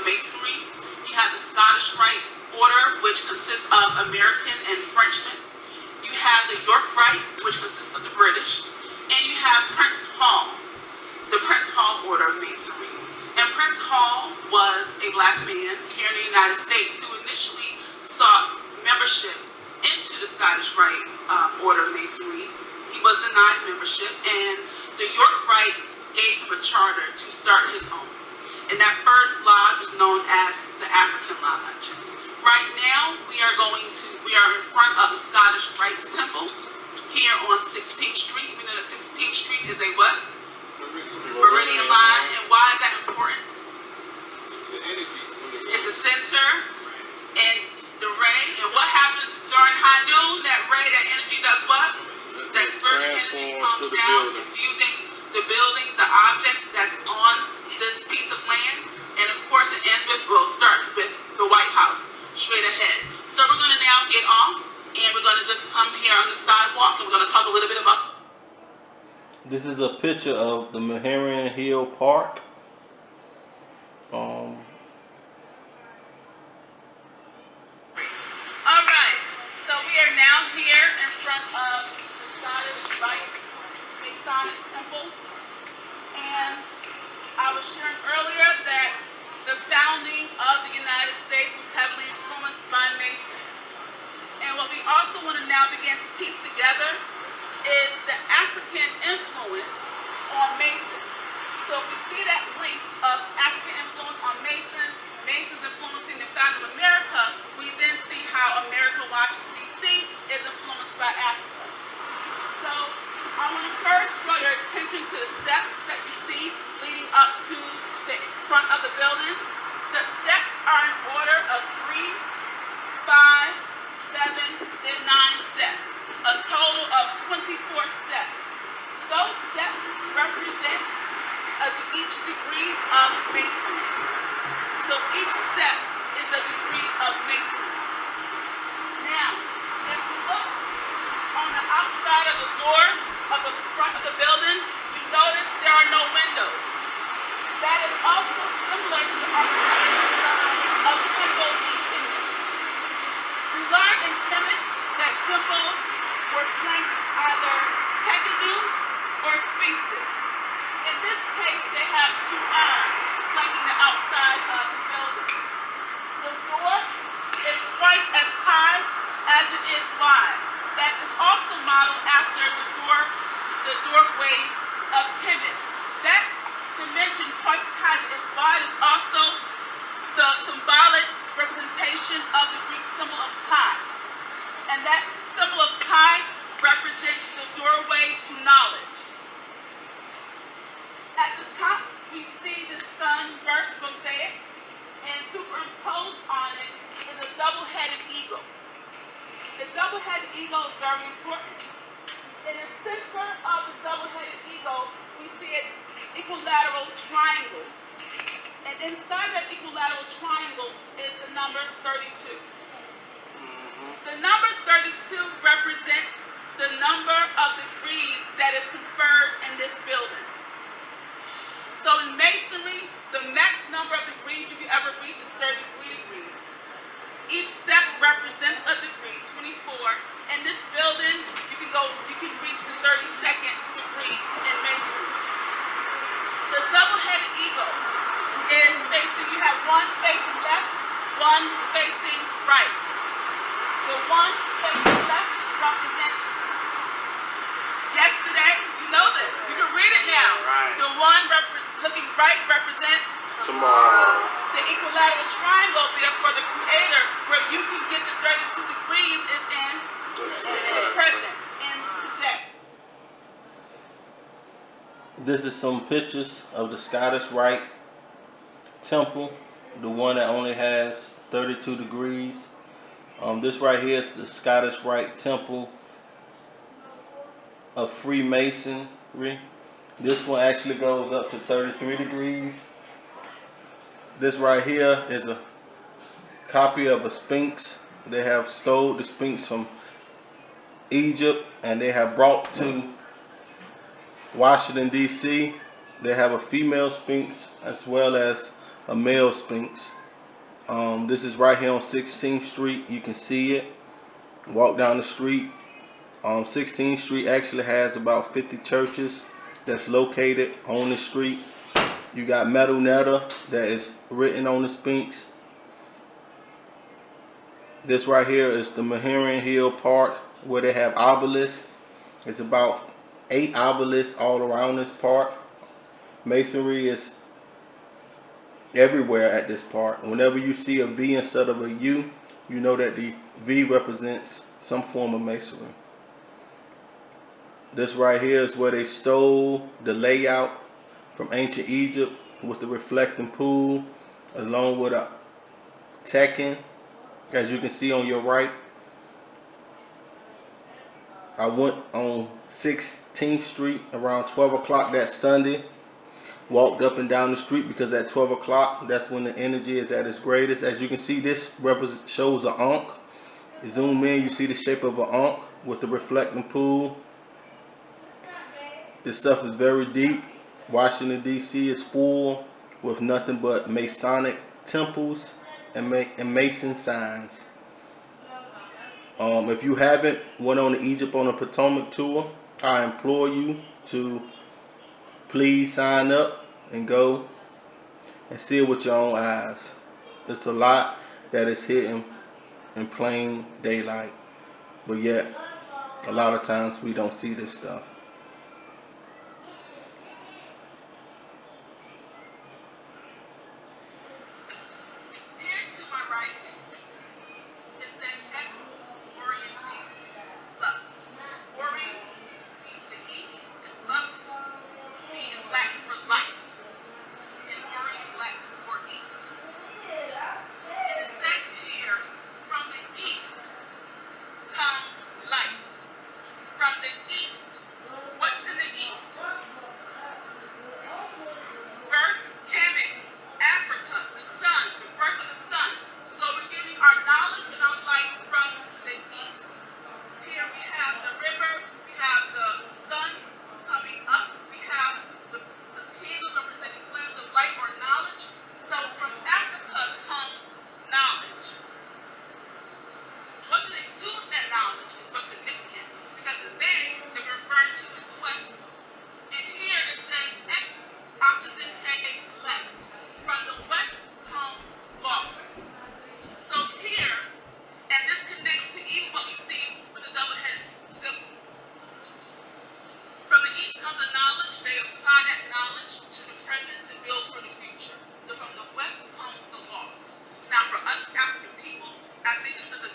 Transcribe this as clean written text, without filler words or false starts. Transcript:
Masonry. You have the Scottish Rite Order, which consists of American and Frenchmen. You have the York Rite, which consists of the British. And you have Prince Hall, the Prince Hall Order of Masonry. And Prince Hall was a black man here in the United States who initially sought membership into the Scottish Rite Order of Masonry. He was denied membership, and the York Rite gave him a charter to start his own. And that first lodge was known as the African Lodge. Right now, we are in front of the Scottish Rite Temple here on 16th Street. We know that 16th Street is a what? Meridian line. And why is that important? It's a center, and the ray. And what happens during high noon? That ray, that energy does what? That spiritual energy comes down, infusing the buildings, the objects that's on this piece of land. And of course, it ends with, well, starts with the White House, straight ahead. So we're going to now get off, and we're going to just come here on the sidewalk, and we're going to talk a little bit about. This is a picture of the Meridian Hill Park. Alright, so we are now here in front of the Scottish Rite Masonic Temple. And I was sharing earlier that the founding of the United States was heavily influenced by Mason. And what we also want to now begin to piece together is the African influence on Mason. So if we see that link of African influence on Masons, Masons influencing the founding of America, we then see how America, Washington, D.C. is influenced by Africa. So I want to first draw your attention to the steps that you see leading up to the front of the building. The steps are in order of 3, 5, 7, and 9 steps. A total of 24 steps. Those steps represent each degree of Masonry. So each step is a degree of Masonry. Now, if we look on the outside of the door of the front of the building, you notice there are no windows. That is also similar to the architecture of temples in India. We learned in KEMET that temples were flanked either tekadu or sphinxes. In this case, they have 2 arms flanking the outside of the building. The door is twice as high as it is wide. That is also modeled after the doorways of KEMET. That dimension, twice as high as it is wide, is also the symbolic representation of the Greek symbol of pi. And that symbol of pi represents the doorway to knowledge. At the top, we see the sun verse mosaic, and superimposed on it is a double-headed eagle. The double-headed eagle is very important. In the center of the double-headed eagle, we see an equilateral triangle. And inside that equilateral triangle is the number 32. The number 32 represents the number of degrees that is conferred in this building. So in Masonry, the max number of degrees you can ever reach is 33 degrees. Each step represents a degree, 24. In this building, you can reach the 32nd degree in Masonry. The double-headed eagle is facing, you have one facing left, one facing right. The one facing left represents yesterday. You know this. You can read it now. Right. The one looking right represents tomorrow. The equilateral triangle there for the creator, where you can get the 32 degrees, is in the present, in today. This is some pictures of the Scottish Rite Temple, the one that only has 32 degrees. This right here, the Scottish Rite Temple of Freemasonry. This one actually goes up to 33 degrees. This right here is a copy of a Sphinx. They have stole the Sphinx from Egypt and they have brought to Washington, D.C. They have a female Sphinx as well as a male Sphinx. This is right here on 16th Street. You can see it. Walk down the street. 16th Street actually has about 50 churches that's located on the street. You got Metal Netta that is written on the Sphinx. This right here is the Maharan Hill Park where they have obelisks. It's about 8 obelisks all around this park. Masonry is everywhere at this park. Whenever you see a V instead of a U, you know that the V represents some form of masonry. This right here is where they stole the layout from ancient Egypt with the reflecting pool along with a Tekken, as you can see on your right. I went on 16th Street around 12 o'clock that Sunday. Walked up and down the street because at 12 o'clock, that's when the energy is at its greatest. As you can see, this shows an Ankh. You zoom in, you see the shape of an Ankh with the reflecting pool. This stuff is very deep. Washington, D.C. is full with nothing but Masonic temples and Mason signs. If you haven't went on the Egypt on a Potomac tour, I implore you to please sign up and go and see it with your own eyes. It's a lot that is hidden in plain daylight, but yet a lot of times we don't see this stuff. Here to my right, it says X oriented lux. Ori means the east, lux means Latin for light, and Ori is Latin for east. And it says here, from the east comes light. From the east, what's in the east? Birth, KEMET, Africa, the sun, the birth of the sun. So we're getting our knowledge and our light from the east. Here we have the river, we have the sun coming up, we have the candles representing flames of light or knowledge. So from Africa comes knowledge. What do they do with that knowledge is what's significant, because the they that we're referring to is west. And here it says X, opposite left. From the west comes law. So here, and this connects to even what we see with the double-headed symbol. From the east comes a knowledge. They apply that knowledge to the present to build for the future. So from the west comes the law. Now for us African people, I think this is a